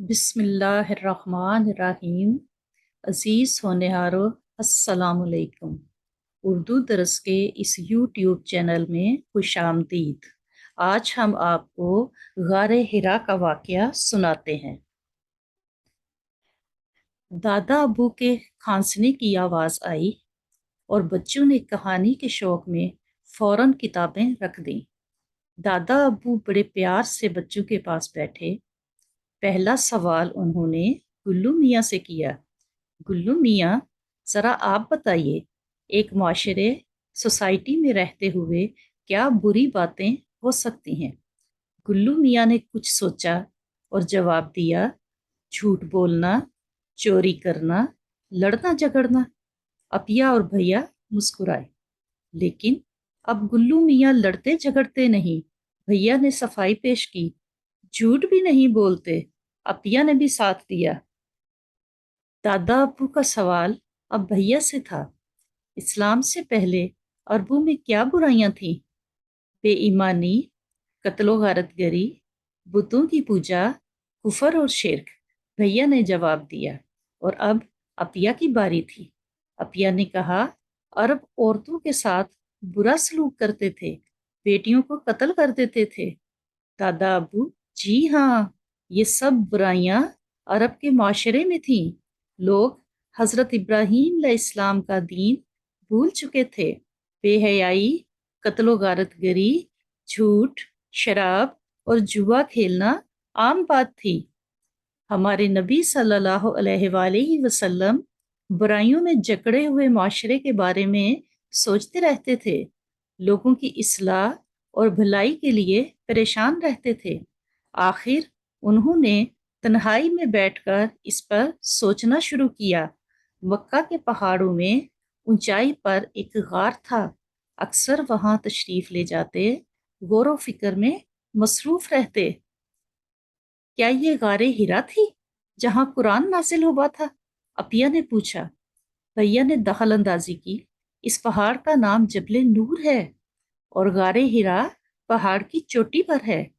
बिस्मिल्लाहिर्रहमानिर्रहीम। अज़ीज़ होनहारो, अस्सलाम वालेकुम। उर्दू दरस के इस यूट्यूब चैनल में खुश आमदीद। आज हम आपको गारे हिरा का वाक़या सुनाते हैं। दादा अबू के खांसने की आवाज़ आई और बच्चों ने कहानी के शौक में फ़ौरन किताबें रख दी। दादा अबू बड़े प्यार से बच्चों के पास बैठे। पहला सवाल उन्होंने गुल्लू मियाँ से किया। गुल्लू मियाँ, ज़रा आप बताइए, एक माशरे सोसाइटी में रहते हुए क्या बुरी बातें हो सकती हैं? गुल्लू मियाँ ने कुछ सोचा और जवाब दिया, झूठ बोलना, चोरी करना, लड़ना झगड़ना। अपिया और भैया मुस्कुराए। लेकिन अब गुल्लू मियाँ लड़ते झगड़ते नहीं। भैया ने सफाई पेश की, झूठ भी नहीं बोलते। अपिया ने भी साथ दिया। दादा अब्बू का सवाल अब भैया से था। इस्लाम से पहले अरबों में क्या बुराइयां थीं? बेईमानी, कत्लो गारतगरी, बुतों की पूजा, कुफर और शिर्क। भैया ने जवाब दिया। और अब अपिया की बारी थी। अपिया ने कहा, अरब औरतों के साथ बुरा सलूक करते थे, बेटियों को कत्ल कर देते थे। दादा अबू, जी हाँ, ये सब बुराइयां अरब के माशरे में थीं। लोग हज़रत इब्राहीम अलैहिस्सलाम का दीन भूल चुके थे। बेहयाई, कत्लो गारतगरी, झूठ, शराब और जुआ खेलना आम बात थी। हमारे नबी सल्लल्लाहु अलैहि वसल्लम बुराइयों में जकड़े हुए माशरे के बारे में सोचते रहते थे। लोगों की इस्लाह और भलाई के लिए परेशान रहते थे। आखिर उन्होंने तन्हाई में बैठकर इस पर सोचना शुरू किया। मक्का के पहाड़ों में ऊंचाई पर एक गार था। अक्सर वहां तशरीफ ले जाते, गौर व फिक्र में मसरूफ रहते। क्या ये गारे हिरा थी जहां कुरान नाजिल हुआ था? अपिया ने पूछा। भैया ने दखल अंदाजी की, इस पहाड़ का नाम जबले नूर है और गारे हिरा पहाड़ की चोटी पर है।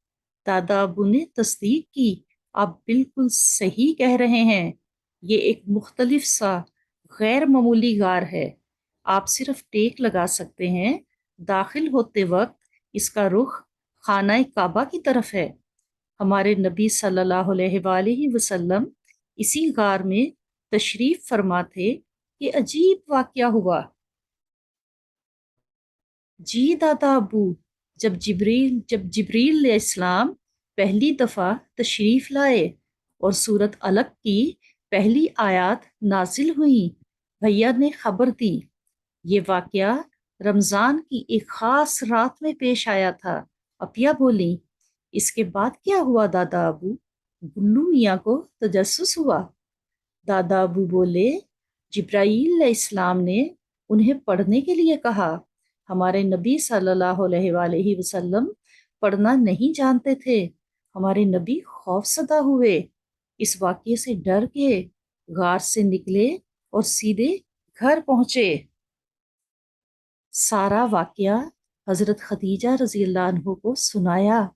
दादा अबू ने तस्दीक की, आप बिल्कुल सही कह रहे हैं। ये एक मुख्तलिफ सा गैर मामूली गार है। आप सिर्फ टेक लगा सकते हैं। दाखिल होते वक्त इसका रुख खाना काबा की तरफ है। हमारे नबी सल्लल्लाहु अलैहि वसल्लम इसी गार में तशरीफ फरमा थे कि अजीब वाकया हुआ। जी दादा अबू, जब जिब्रील इस्लाम पहली दफ़ा तशरीफ लाए और सूरत अलक की पहली आयत नाजिल हुई, भैया ने खबर दी। ये वाकया रमज़ान की एक ख़ास रात में पेश आया था। अपिया बोली, इसके बाद क्या हुआ दादा अबू? गुल्लू मियाँ को तजस्सुस हुआ। दादा अबू बोले, जिब्राईल इस्लाम ने उन्हें पढ़ने के लिए कहा। हमारे नबी सल्लल्लाहु अलैहि वसल्लम पढ़ना नहीं जानते थे। हमारे नबी खौफसदा हुए। इस वाक़ये से डर के गार से निकले और सीधे घर पहुंचे। सारा वाक़या हज़रत खदीजा रज़ी अल्लाह अन्हु को सुनाया।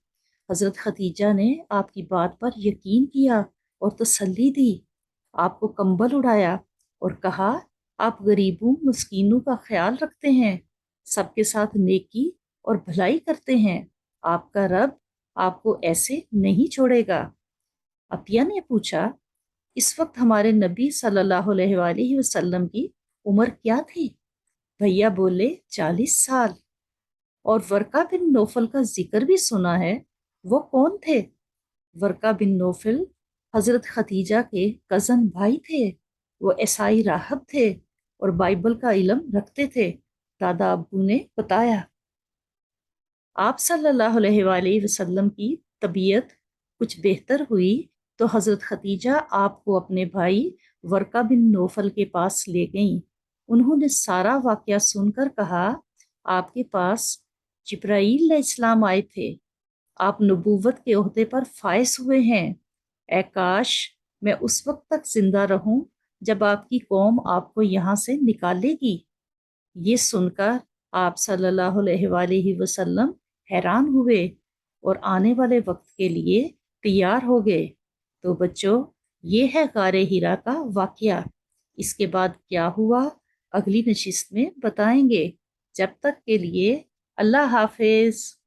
हज़रत खदीजा ने आपकी बात पर यकीन किया और तसल्ली दी। आपको कंबल उड़ाया और कहा, आप गरीबों मस्कीनों का ख्याल रखते हैं, सबके साथ नेकी और भलाई करते हैं। आपका रब आपको ऐसे नहीं छोड़ेगा। अपिया ने पूछा, इस वक्त हमारे नबी सल्लल्लाहु अलैहि वसल्लम की उम्र क्या थी? भैया बोले, 40 साल। और वर्का बिन नौफल का जिक्र भी सुना है, वो कौन थे? वर्का बिन नौफल हजरत खतीजा के कजन भाई थे। वो ईसाई राहब थे और बाइबल का इल्म रखते थे। दादा अब्बू ने बताया। आप सल्लल्लाहु अलैहि वसल्लम की तबीयत कुछ बेहतर हुई तो हजरत खतीजा आपको अपने भाई वर्का बिन नौफल के पास ले गईं। उन्होंने सारा वाकया सुनकर कहा, आपके पास जिब्राईल इस्लाम आए थे। आप नबूवत के ओहदे पर फायज हुए हैं। ए काश मैं उस वक्त तक जिंदा रहूं जब आपकी कौम आपको यहाँ से निकालेगी। ये सुनकर आप सल्लल्लाहु अलैहि वसल्लम हैरान हुए और आने वाले वक्त के लिए تیار ہو گئے۔ تو بچوں، یہ ہے غار ہیرا کا واقعہ۔ اس کے بعد کیا ہوا اگلی نشست میں بتائیں گے۔ جب تک کے لیے اللہ حافظ۔